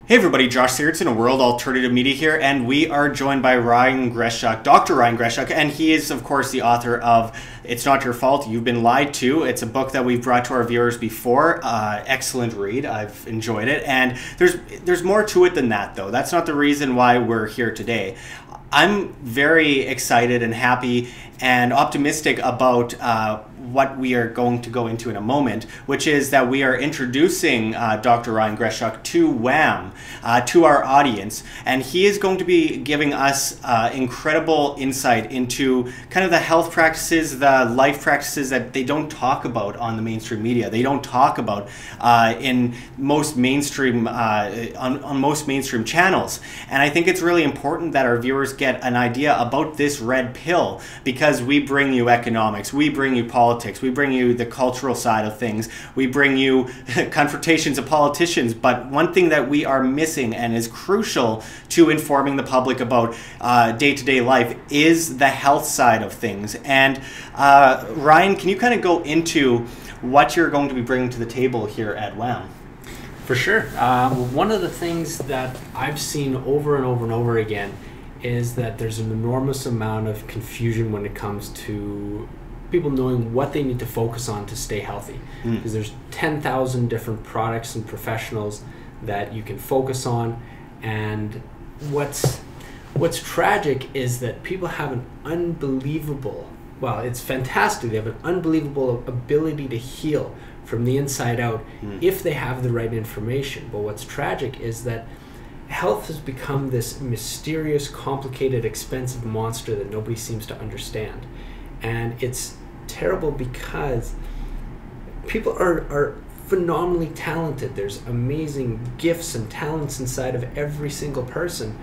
Hey everybody, Josh Sigurdson of World Alternative Media here, and we are joined by Ryan Greschuk, Dr. Ryan Greschuk, and he is, of course, the author of It's Not Your Fault, You've Been Lied To. It's a book that we've brought to our viewers before. Excellent read. I've enjoyed it, and there's more to it than that, though. That's not the reason why we're here today. I'm very excited and happy and optimistic about what we are going to go into in a moment, which is that we are introducing Dr. Ryan Greschuk to WAM, to our audience, and he is going to be giving us incredible insight into kind of the health practices, the life practices that they don't talk about on the mainstream media. They don't talk about in most mainstream, on most mainstream channels. And I think it's really important that our viewers get an idea about this red pill, because we bring you economics, we bring you politics, we bring you the cultural side of things, we bring you confrontations of politicians, but one thing that we are missing and is crucial to informing the public about day-to-day life is the health side of things. And Ryan, can you kind of go into what you're going to be bringing to the table here at WAM? For sure. One of the things that I've seen over and over and over again is that there's an enormous amount of confusion when it comes to people knowing what they need to focus on to stay healthy. Because there's 10,000 different products and professionals that you can focus on, and what's tragic is that people have an unbelievable, well, it's fantastic, they have an unbelievable ability to heal from the inside out if they have the right information. But what's tragic is that health has become this mysterious, complicated, expensive monster that nobody seems to understand. And it's terrible because people are phenomenally talented. There's amazing gifts and talents inside of every single person.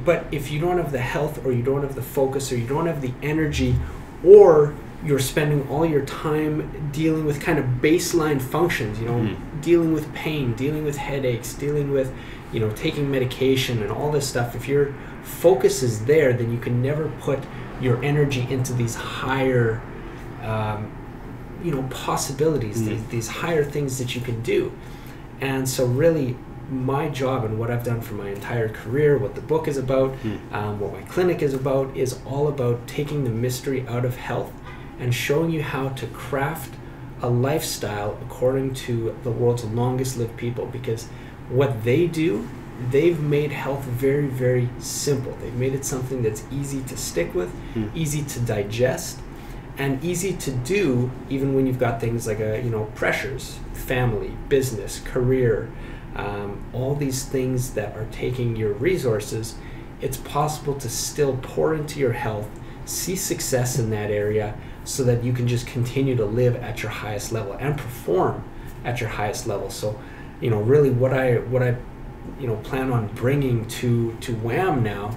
But if you don't have the health, or you don't have the focus, or you don't have the energy, or you're spending all your time dealing with kind of baseline functions, dealing with pain, dealing with headaches, dealing with, taking medication and all this stuff. If your focus is there, then you can never put your energy into these higher, possibilities, these higher things that you can do. And so really, my job and what I've done for my entire career, what the book is about, what my clinic is about, is all about taking the mystery out of health and showing you how to craft a lifestyle according to the world's longest lived people. Because what they do, they've made health very, very simple. They've made it something that's easy to stick with, easy to digest, and easy to do even when you've got things like pressures, family, business, career, all these things that are taking your resources. It's possible to still pour into your health, see success in that area, so that you can just continue to live at your highest level and perform at your highest level. So, really what I plan on bringing to WAM now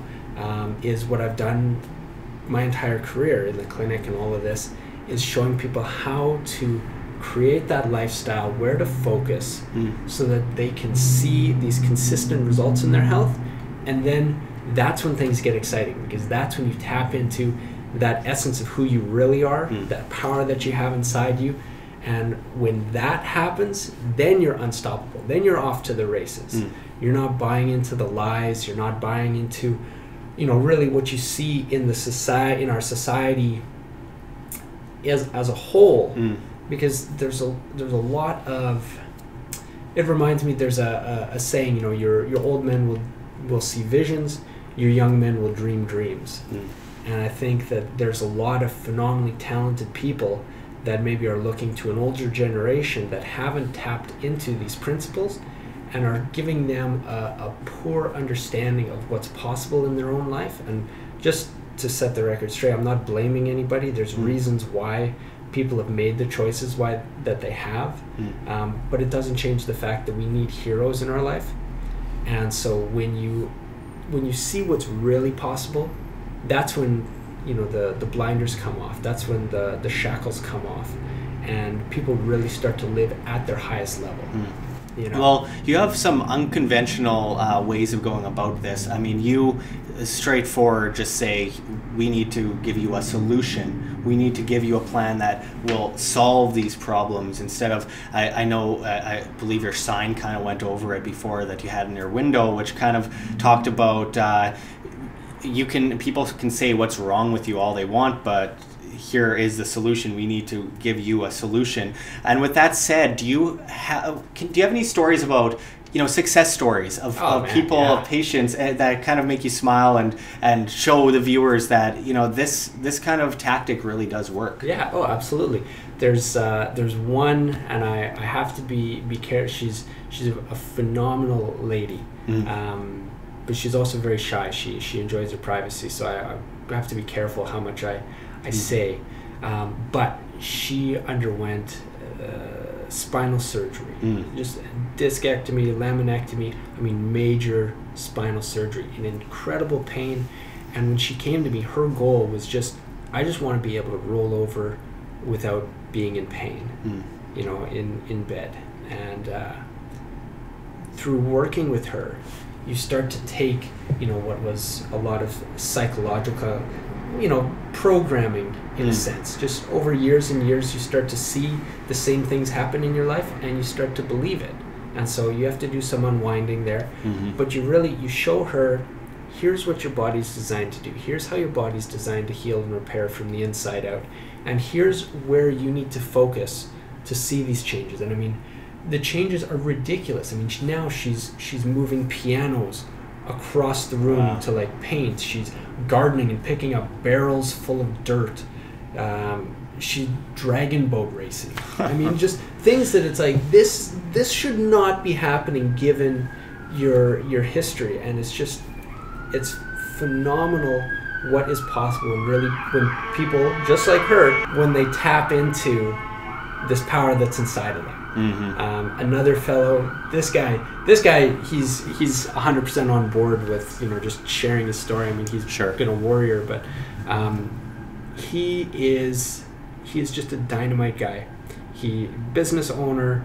is what I've done my entire career in the clinic, and all of this is showing people how to create that lifestyle, where to focus, so that they can see these consistent results in their health. And then that's when things get exciting, because that's when you tap into that essence of who you really are, that power that you have inside you. And when that happens, then you're unstoppable. Then you're off to the races. You're not buying into the lies. You're not buying into, really what you see in the society, in our society as a whole. Because there's a lot of, it reminds me, there's a saying, your old men will see visions, your young men will dream dreams. And I think that there's a lot of phenomenally talented people that maybe are looking to an older generation that haven't tapped into these principles, and are giving them a poor understanding of what's possible in their own life. And just to set the record straight, I'm not blaming anybody. There's reasons why people have made the choices that they have, but it doesn't change the fact that we need heroes in our life. And so when you see what's really possible, that's when the blinders come off. That's when the shackles come off, and people really start to live at their highest level. You know? Well, you have some unconventional ways of going about this. I mean, you straightforward just say, we need to give you a solution. We need to give you a plan that will solve these problems instead of, I believe your sign kind of went over it before that you had in your window, which kind of talked about, people can say what's wrong with you all they want, but here is the solution. We need to give you a solution. And with that said, do you have any stories about, success stories of people, of patients that kind of make you smile and show the viewers that, this kind of tactic really does work? Yeah. Oh, absolutely. There's one, and I have to be careful. She's a phenomenal lady. But she's also very shy. She enjoys her privacy, so I have to be careful how much I say. But she underwent spinal surgery, just discectomy, laminectomy. I mean, major spinal surgery, in incredible pain. And when she came to me, her goal was I just want to be able to roll over without being in pain, in bed. And through working with her, you start to take, what was a lot of psychological, programming in a sense. Just over years and years, you start to see the same things happen in your life, and you start to believe it. And so you have to do some unwinding there. But you show her, here's what your body's designed to do. Here's how your body's designed to heal and repair from the inside out. And here's where you need to focus to see these changes. And I mean, the changes are ridiculous. I mean, now she's moving pianos across the room to like paint. She's gardening and picking up barrels full of dirt. She's dragon boat racing. I mean, just things that it's like, this should not be happening given your history. And it's phenomenal what is possible. And really, when people just like her, when they tap into this power that's inside of them. Another fellow, this guy, he's 100% on board with, just sharing his story. I mean, he's been a warrior, but he is just a dynamite guy. Business owner,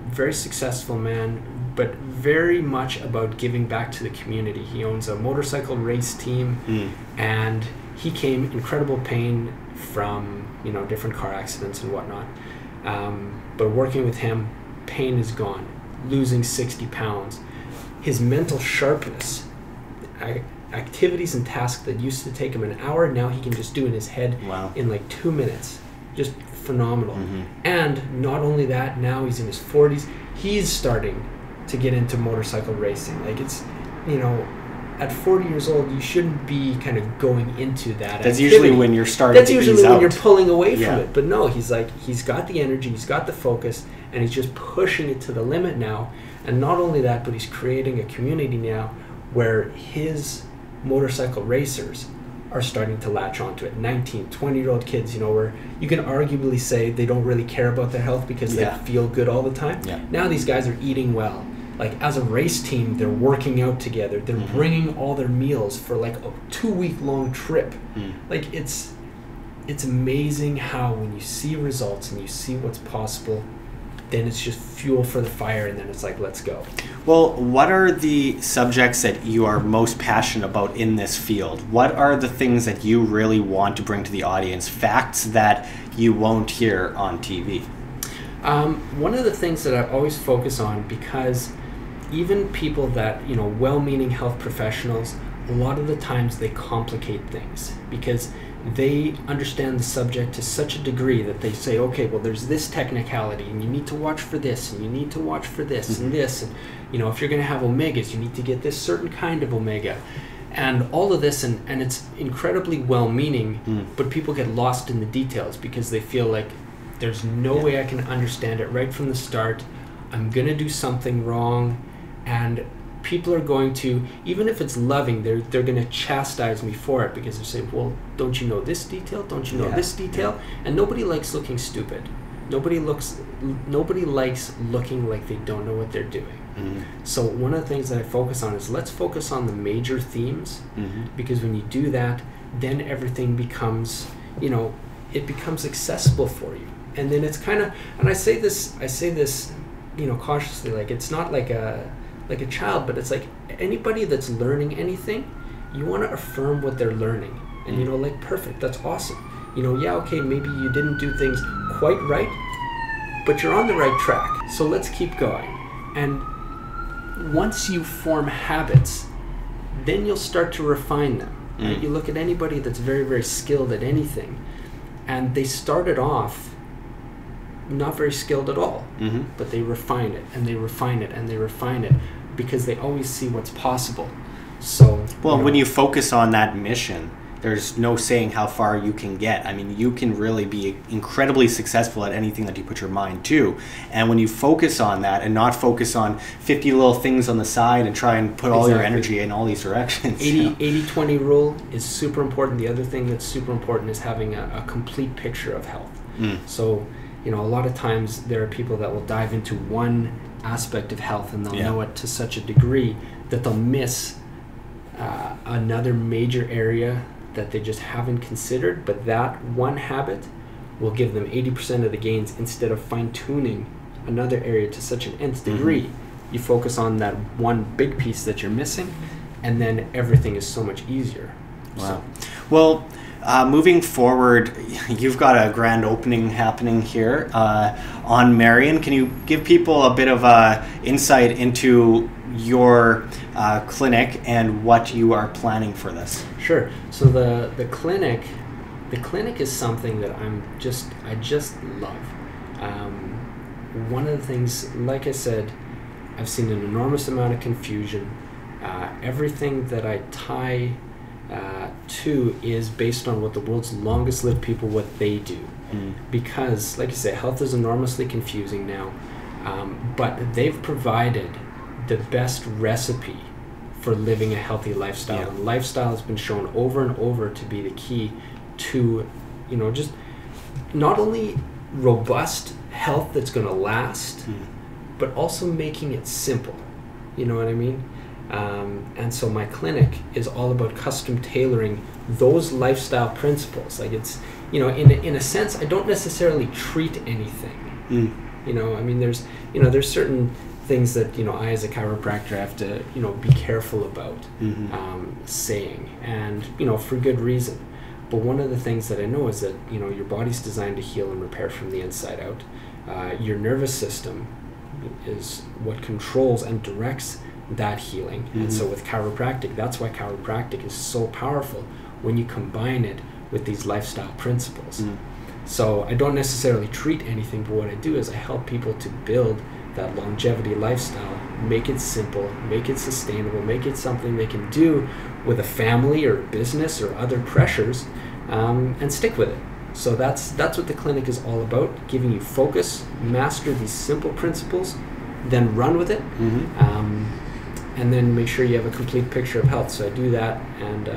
very successful man, but very much about giving back to the community. He owns a motorcycle race team, and he came incredible pain from, different car accidents and whatnot. But working with him, pain is gone, losing 60 pounds. His mental sharpness, activities and tasks that used to take him an hour, now he can just do in his head in like 2 minutes. Just phenomenal. And not only that, now he's in his 40s. He's starting to get into motorcycle racing. Like, it's, at 40 years old, you shouldn't be kind of going into that. That's usually when you're starting to ease out. That's usually when you're pulling away from it. But no, he's got the energy, he's got the focus, and he's just pushing it to the limit now. And not only that, but he's creating a community now where his motorcycle racers are starting to latch onto it. 19, 20-year-old kids, where you can arguably say they don't really care about their health because they feel good all the time. Now these guys are eating well. Like, as a race team, they're working out together. They're bringing all their meals for like a 2-week-long trip. Like, it's amazing how when you see results and you see what's possible, then it's just fuel for the fire, and then it's like, let's go. Well, what are the subjects that you are most passionate about in this field? What are the things that you really want to bring to the audience? Facts that you won't hear on TV? One of the things that I always focus on, because even people that, well-meaning health professionals, a lot of the times they complicate things because they understand the subject to such a degree that they say, okay, well, there's this technicality, and you need to watch for this, and you need to watch for this and this, and if you're going to have omegas, you need to get this certain kind of omega, and all of this, and it's incredibly well-meaning, but people get lost in the details because they feel like there's no way I can understand it right from the start. I'm going to do something wrong, and people are going to, even if it's loving, they're going to chastise me for it because they're saying, well, don't you know this detail? Don't you know this detail? And nobody likes looking stupid. Nobody likes looking like they don't know what they're doing. So one of the things that I focus on is, let's focus on the major themes, because when you do that, then everything becomes, it becomes accessible for you. And then it's kind of, and I say this cautiously, like it's not like a child, but it's like anybody that's learning anything, you want to affirm what they're learning. And like, perfect, that's awesome. Yeah, okay, maybe you didn't do things quite right, but you're on the right track. So let's keep going. And once you form habits, then you'll start to refine them. Right? You look at anybody that's very, very skilled at anything, and they started off not very skilled at all, but they refine it, and they refine it, and they refine it, because they always see what's possible. So, when you focus on that mission, there's no saying how far you can get. I mean, you can really be incredibly successful at anything that you put your mind to. And when you focus on that and not focus on 50 little things on the side and try and put all your energy in all these directions. 80-20 rule is super important. The other thing that's super important is having a complete picture of health. So, a lot of times there are people that will dive into one aspect of health and they'll know it to such a degree that they'll miss another major area that they just haven't considered, but that one habit will give them 80% of the gains instead of fine-tuning another area to such an nth degree. You focus on that one big piece that you're missing, and then everything is so much easier. Wow. Well, moving forward, you've got a grand opening happening here on Marion. Can you give people a bit of insight into your clinic and what you are planning for this? Sure. So the clinic is something that I just love. One of the things, like I said, I've seen an enormous amount of confusion. Everything that I tie to is based on what the world's longest lived people, what they do. Because, like I say, health is enormously confusing now, but they've provided the best recipe for living a healthy lifestyle. And lifestyle has been shown over and over to be the key to, just not only robust health that's going to last, but also making it simple. You know what I mean? And so my clinic is all about custom tailoring those lifestyle principles. Like, it's, in a sense, I don't necessarily treat anything. I mean, there's certain things that, I as a chiropractor have to, be careful about saying, and, for good reason. But one of the things that I know is that, your body's designed to heal and repair from the inside out. Your nervous system is what controls and directs that healing. And so with chiropractic, that's why chiropractic is so powerful when you combine it with these lifestyle principles. So I don't necessarily treat anything, but what I do is I help people to build that longevity lifestyle, make it simple, make it sustainable, make it something they can do with a family or a business or other pressures, and stick with it. So that's what the clinic is all about, giving you focus, master these simple principles, then run with it, and then make sure you have a complete picture of health. So I do that, and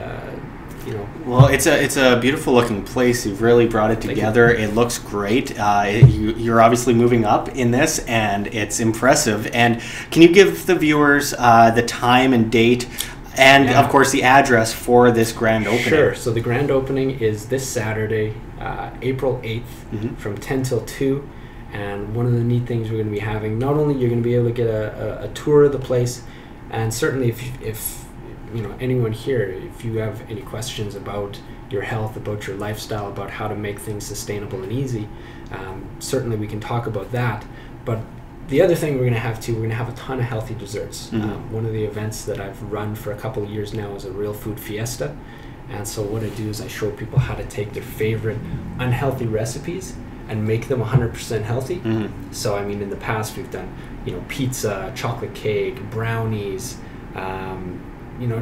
Well, it's a beautiful looking place. You've really brought it together. It looks great. You're obviously moving up in this, and it's impressive. And can you give the viewers the time and date, and of course the address for this grand opening? Sure. So the grand opening is this Saturday, April 8th, from 10 till 2. And one of the neat things we're going to be having, not only you're going to be able to get a tour of the place, and certainly if anyone here, if you have any questions about your health, about your lifestyle, about how to make things sustainable and easy, certainly we can talk about that. But the other thing we're going to have a ton of healthy desserts. One of the events that I've run for a couple of years now is a real food fiesta. And so what I do is I show people how to take their favorite unhealthy recipes and make them 100% healthy. So, I mean, in the past we've done, pizza, chocolate cake, brownies,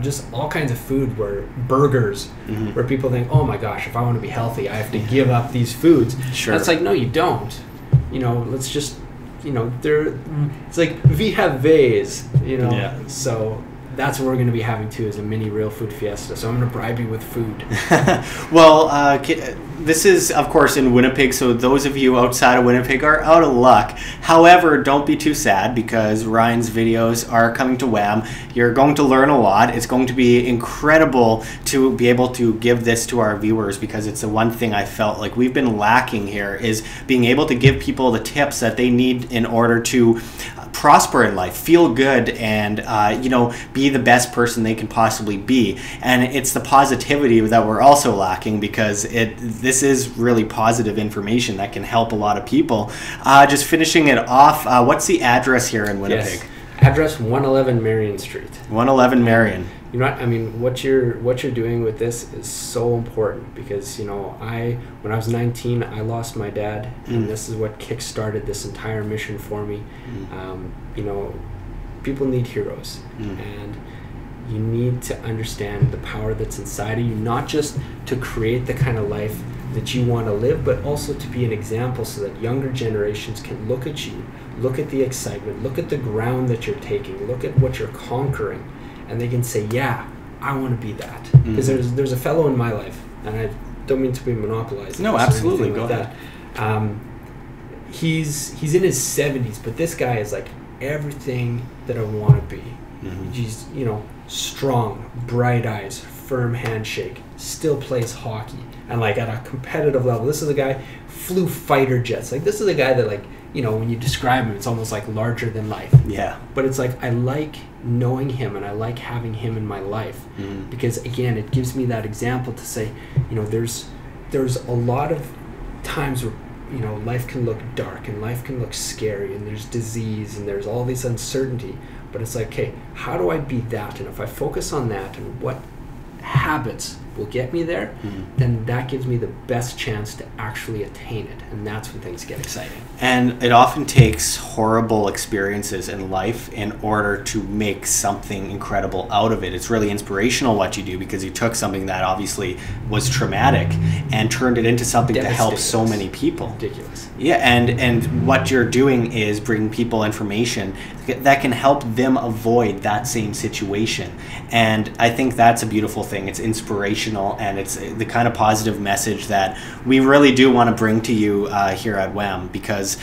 just all kinds of food, burgers, where people think, oh my gosh, if I want to be healthy, I have to give up these foods. Sure. That's like, no, you don't. Let's just, it's like, we have vase, So that's what we're going to be having too, is a mini real food fiesta. So I'm going to bribe you with food. Well, this is, of course, in Winnipeg, so those of you outside of Winnipeg are out of luck. However, don't be too sad, because Ryan's videos are coming to WAM. You're going to learn a lot. It's going to be incredible to be able to give this to our viewers, because it's the one thing I felt like we've been lacking here, is being able to give people the tips that they need in order to prosper in life, feel good, and you know, be the best person they can possibly be. And it's the positivity that we're also lacking, because this is really positive information that can help a lot of people. Just finishing it off, what's the address here in Winnipeg? Yes. Address 111 Marion Street. 111 Marion. You know what I mean? What you're doing with this is so important, because, you know, when I was 19, I lost my dad, and this is what kick-started this entire mission for me. You know, people need heroes, and you need to understand the power that's inside of you, not just to create the kind of life that you want to live, but also to be an example so that younger generations can look at you, look at the excitement, look at the ground that you're taking, look at what you're conquering, and they can say, yeah, I want to be that. Because there's a fellow in my life, and I don't mean to be monopolizing. No, absolutely, go ahead. He's in his 70s, but this guy is like everything that I want to be. He's, you know, strong, bright eyes, firm handshake, still plays hockey, and like at a competitive level. This is a guy flew fighter jets. Like, this is a guy that, like, you know, when you describe him, it's almost like larger than life. Yeah. But it's like, I like knowing him, and I like having him in my life, because again, it gives me that example to say, you know, there's a lot of times where, you know, life can look dark and life can look scary, and there's disease and there's all this uncertainty, but it's like, okay, how do I be that? And if I focus on that and what habits will get me there, then that gives me the best chance to actually attain it, and that's when things get exciting. And it often takes horrible experiences in life in order to make something incredible out of it. It's really inspirational what you do, because you took something that obviously was traumatic and turned it into something to help so many people. Ridiculous. Yeah, and what you're doing is bringing people information that can help them avoid that same situation. And I think that's a beautiful thing. It's inspirational, and it's the kind of positive message that we really do want to bring to you here at WAM, because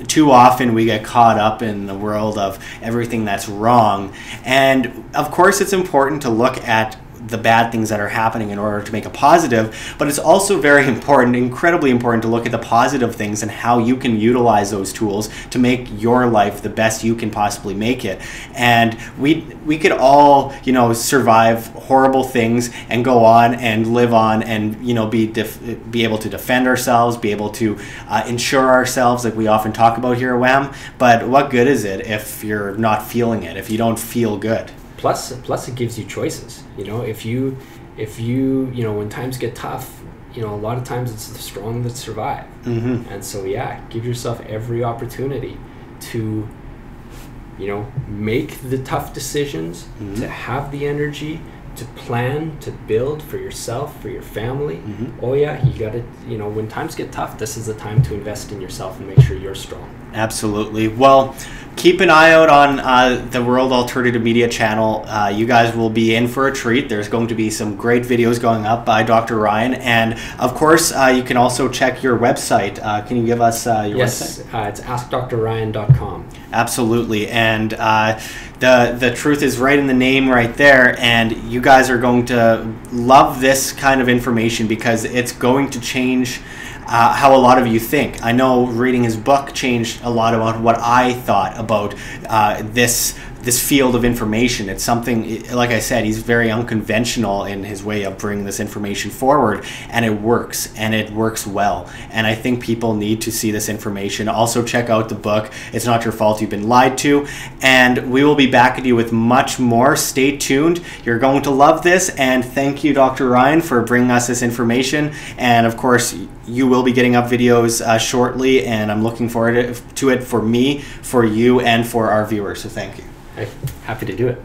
too often we get caught up in the world of everything that's wrong. And of course, it's important to look at the bad things that are happening in order to make a positive, but it's also very important, incredibly important, to look at the positive things and how you can utilize those tools to make your life the best you can possibly make it. And we could all, you know, survive horrible things and go on and live on, and, you know, be able to defend ourselves, be able to insure ourselves, like we often talk about here at WAM. But what good is it if you're not feeling it, if you don't feel good? Plus it gives you choices. You know, if you know, when times get tough, you know, a lot of times it's the strong that survive. And so, yeah, give yourself every opportunity to, you know, make the tough decisions, to have the energy, to plan, to build for yourself, for your family. Oh yeah, you got to, you know, when times get tough, this is the time to invest in yourself and make sure you're strong. Absolutely. Well, keep an eye out on the World Alternative Media channel. You guys will be in for a treat. There's going to be some great videos going up by Dr. Ryan. And of course, you can also check your website. Can you give us your website? Yes, it's askdrryan.com. Absolutely. And the truth is right in the name right there. And you guys are going to love this kind of information, because it's going to change how a lot of you think. I know reading his book changed a lot about what I thought about this field of information. It's something, like I said, he's very unconventional in his way of bringing this information forward, and it works, and it works well. And I think people need to see this information. Also, check out the book, It's Not Your Fault You've Been Lied To. And we will be back at you with much more. Stay tuned. You're going to love this. And thank you, Dr. Ryan, for bringing us this information. And of course, you will be getting up videos shortly, and I'm looking forward to it for me, for you, and for our viewers. So thank you. Hey, happy to do it.